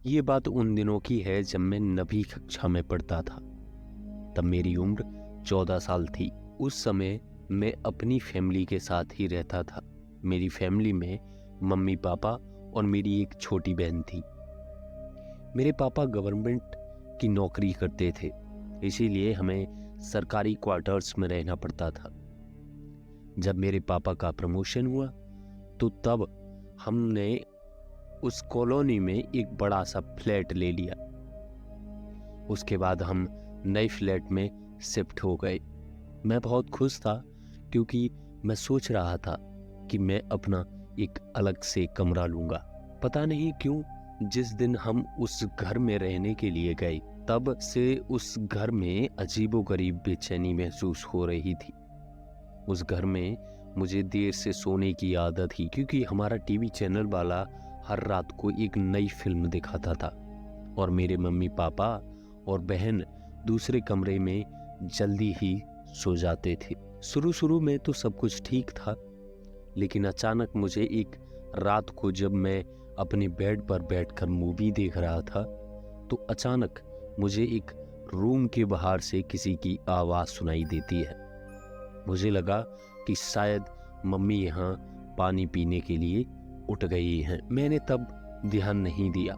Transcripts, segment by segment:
ये बात उन दिनों की है जब मैं 9वीं कक्षा में पढ़ता था। तब मेरी उम्र 14 साल थी। उस समय मैं अपनी फैमिली के साथ ही रहता था। मेरी फैमिली में मम्मी पापा और मेरी एक छोटी बहन थी। मेरे पापा गवर्नमेंट की नौकरी करते थे, इसीलिए हमें सरकारी क्वार्टर्स में रहना पड़ता था। जब मेरे पापा का प्रमोशन हुआ तो तब हमने उस कॉलोनी में एक बड़ा सा फ्लैट ले लिया। उसके बाद हम नए फ्लैट में शिफ्ट हो गए। मैं बहुत खुश था क्योंकि मैं सोच रहा था कि मैं अपना एक अलग से कमरा लूंगा। पता नहीं क्यों जिस दिन हम उस घर में रहने के लिए गए तब से उस घर में अजीबोगरीब बेचैनी महसूस हो रही थी। उस घर में मुझे देर से सोने की आदत थी क्योंकि हमारा टीवी चैनल वाला हर रात को एक नई फिल्म दिखाता था और मेरे मम्मी पापा और बहन दूसरे कमरे में जल्दी ही सो जाते थे। शुरू में तो सब कुछ ठीक था, लेकिन अचानक मुझे एक रात को जब मैं अपने बेड पर बैठकर मूवी देख रहा था तो अचानक मुझे एक रूम के बाहर से किसी की आवाज़ सुनाई देती है। मुझे लगा कि शायद मम्मी यहाँ पानी पीने के लिए उठ गई हैं। मैंने तब ध्यान नहीं दिया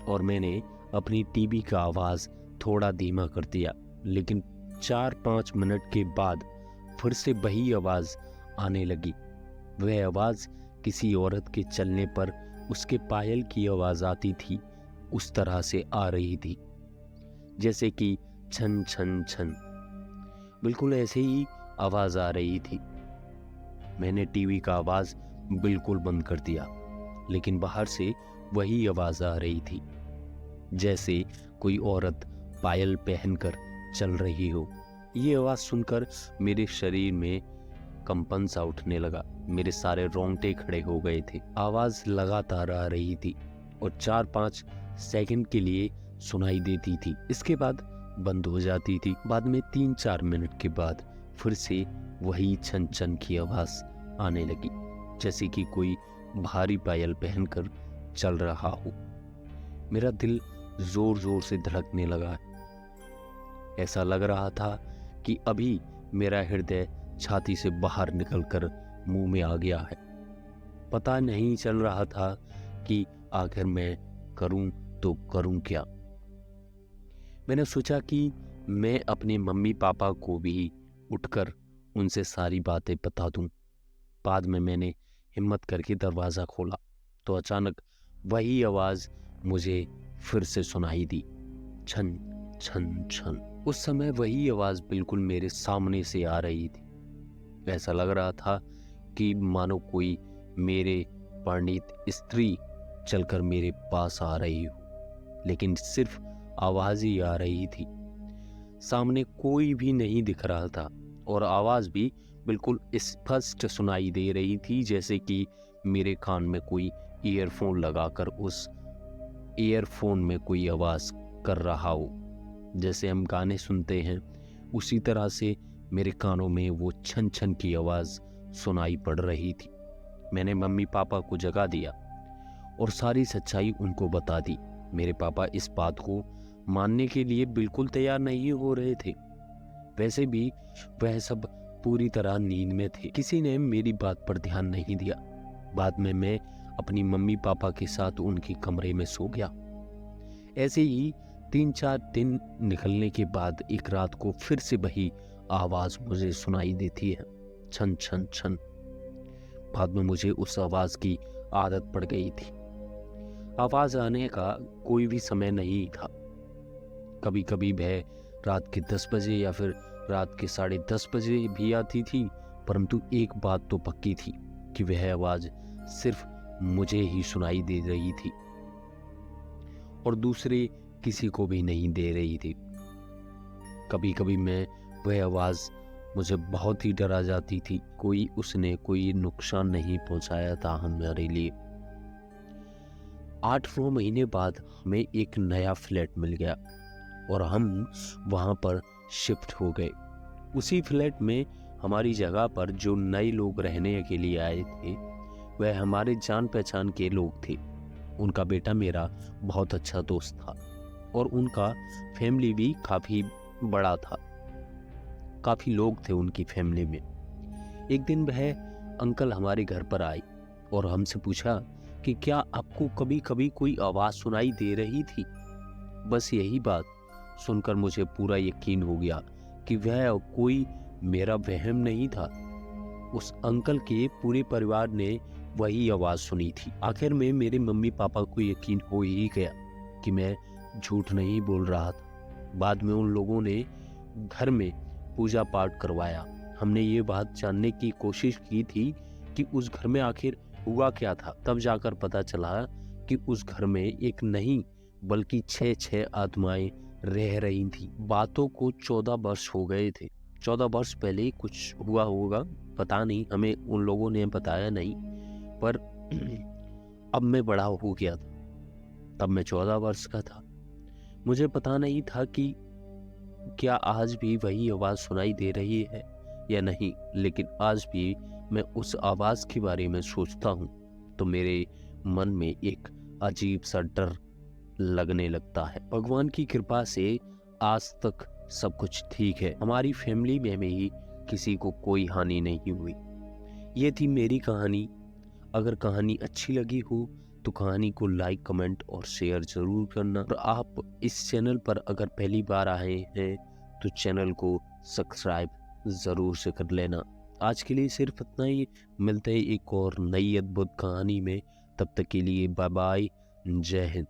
और मैंने अपनी टीवी का आवाज़ थोड़ा धीमा कर दिया, लेकिन 4-5 मिनट के बाद फिर से वही आवाज़ आने लगी। वह आवाज़ किसी औरत के चलने पर उसके पायल की आवाज़ आती थी, उस तरह से आ रही थी जैसे कि छन छन छन। बिल्कुल ऐसे ही आवाज़ आ रही थी। मैंने टीवी का आवाज़ बिल्कुल बंद कर दिया, लेकिन बाहर से वही आवाज़ आ रही थी जैसे कोई औरत पायल पहनकर चल रही हो। ये आवाज़ सुनकर मेरे शरीर में कंपन सा उठने लगा। मेरे सारे रोंगटे खड़े हो गए थे। आवाज़ लगातार आ रही थी और 4-5 सेकंड के लिए सुनाई देती थी, इसके बाद बंद हो जाती थी। बाद में 3-4 मिनट के बाद फिर से वही छन छन की आवाज़ आने लगी जैसे कि कोई भारी पायल पहनकर चल रहा हो। मेरा दिल जोर जोर से धड़कने लगा। ऐसा लग रहा था कि अभी मेरा हृदय छाती से बाहर निकलकर मुंह में आ गया है। पता नहीं चल रहा था कि आखिर मैं करूं तो करूं क्या। मैंने सोचा कि मैं अपने मम्मी पापा को भी उठकर उनसे सारी बातें बता दूं। बाद में मैंने हिम्मत करके दरवाज़ा खोला तो अचानक वही आवाज़ मुझे फिर से सुनाई दी, छन छन छन। उस समय वही आवाज़ बिल्कुल मेरे सामने से आ रही थी। ऐसा लग रहा था कि मानो कोई मेरे परिणीत स्त्री चलकर मेरे पास आ रही हो, लेकिन सिर्फ आवाज़ ही आ रही थी। सामने कोई भी नहीं दिख रहा था और आवाज़ भी बिल्कुल स्पष्ट सुनाई दे रही थी जैसे कि मेरे कान में कोई ईयरफोन लगाकर उस ईयरफोन में कोई आवाज़ कर रहा हो। जैसे हम गाने सुनते हैं उसी तरह से मेरे कानों में वो छन छन की आवाज़ सुनाई पड़ रही थी। मैंने मम्मी पापा को जगा दिया और सारी सच्चाई उनको बता दी। मेरे पापा इस बात को मानने के लिए बिल्कुल तैयार नहीं हो रहे थे। वैसे भी वह सब पूरी तरह नींद में थे। किसी ने मेरी बात पर ध्यान नहीं दिया। बाद में मैं अपनी मम्मी पापा के साथ उनके कमरे में सो गया। ऐसे ही 3-4 दिन निकलने के बाद एक रात को फिर से वही आवाज़ मुझे सुनाई देती है, छन छन छन। बाद में मुझे उस आवाज़ की आदत पड़ गई थी। आवाज़ आने का कोई भी समय नहीं था। कभी कभी वह रात के 10 बजे या फिर रात के 10:30 बजे भी आती थी, परंतु एक बात तो पक्की थी कि वह आवाज़ सिर्फ मुझे ही सुनाई दे रही थी और दूसरे किसी को भी नहीं दे रही थी। कभी कभी मैं वह आवाज़ मुझे बहुत ही डरा जाती थी। उसने कोई नुकसान नहीं पहुंचाया था हमारे लिए। 8-9 महीने बाद हमें एक नया फ्लैट मिल गया और हम वहाँ पर शिफ्ट हो गए। उसी फ्लैट में हमारी जगह पर जो नए लोग रहने के लिए आए थे वह हमारे जान पहचान के लोग थे उनका बेटा मेरा बहुत अच्छा दोस्त था और उनका फैमिली भी काफ़ी बड़ा था। काफ़ी लोग थे उनकी फैमिली में। एक दिन वह अंकल हमारे घर पर आए और हमसे पूछा कि क्या आपको कभी कभी कोई आवाज़ सुनाई दे रही थी। बस यही बात सुनकर मुझे पूरा यकीन हो गया कि वह कोई मेरा वहम नहीं था। उस अंकल के पूरे परिवार ने वही आवाज़ सुनी थी। आखिर में मेरे मम्मी पापा को यकीन हो ही गया कि मैं झूठ नहीं बोल रहा था। बाद में उन लोगों ने घर में पूजा पाठ करवाया। हमने ये बात जानने की कोशिश की थी कि उस घर में आखिर हुआ क्या था। तब जाकर पता चला कि उस घर में एक नहीं बल्कि 6 आत्माएं रह रही थी। बातों को 14 वर्ष हो गए थे। 14 वर्ष पहले कुछ हुआ होगा, पता नहीं, हमें उन लोगों ने बताया नहीं। पर अब मैं बड़ा हो गया था, तब मैं 14 वर्ष का था। मुझे पता नहीं था कि क्या आज भी वही आवाज़ सुनाई दे रही है या नहीं, लेकिन आज भी मैं उस आवाज़ के बारे में सोचता हूँ तो मेरे मन में एक अजीब सा डर लगने लगता है। भगवान की कृपा से आज तक सब कुछ ठीक है। हमारी फैमिली में ही किसी को कोई हानि नहीं हुई। ये थी मेरी कहानी। अगर कहानी अच्छी लगी हो तो कहानी को लाइक, कमेंट और शेयर ज़रूर करना। और आप इस चैनल पर अगर पहली बार आए हैं तो चैनल को सब्सक्राइब ज़रूर से कर लेना। आज के लिए सिर्फ इतना ही। मिलते हैं एक और नई अद्भुत कहानी में। तब तक के लिए बाय बाय। जय हिंद।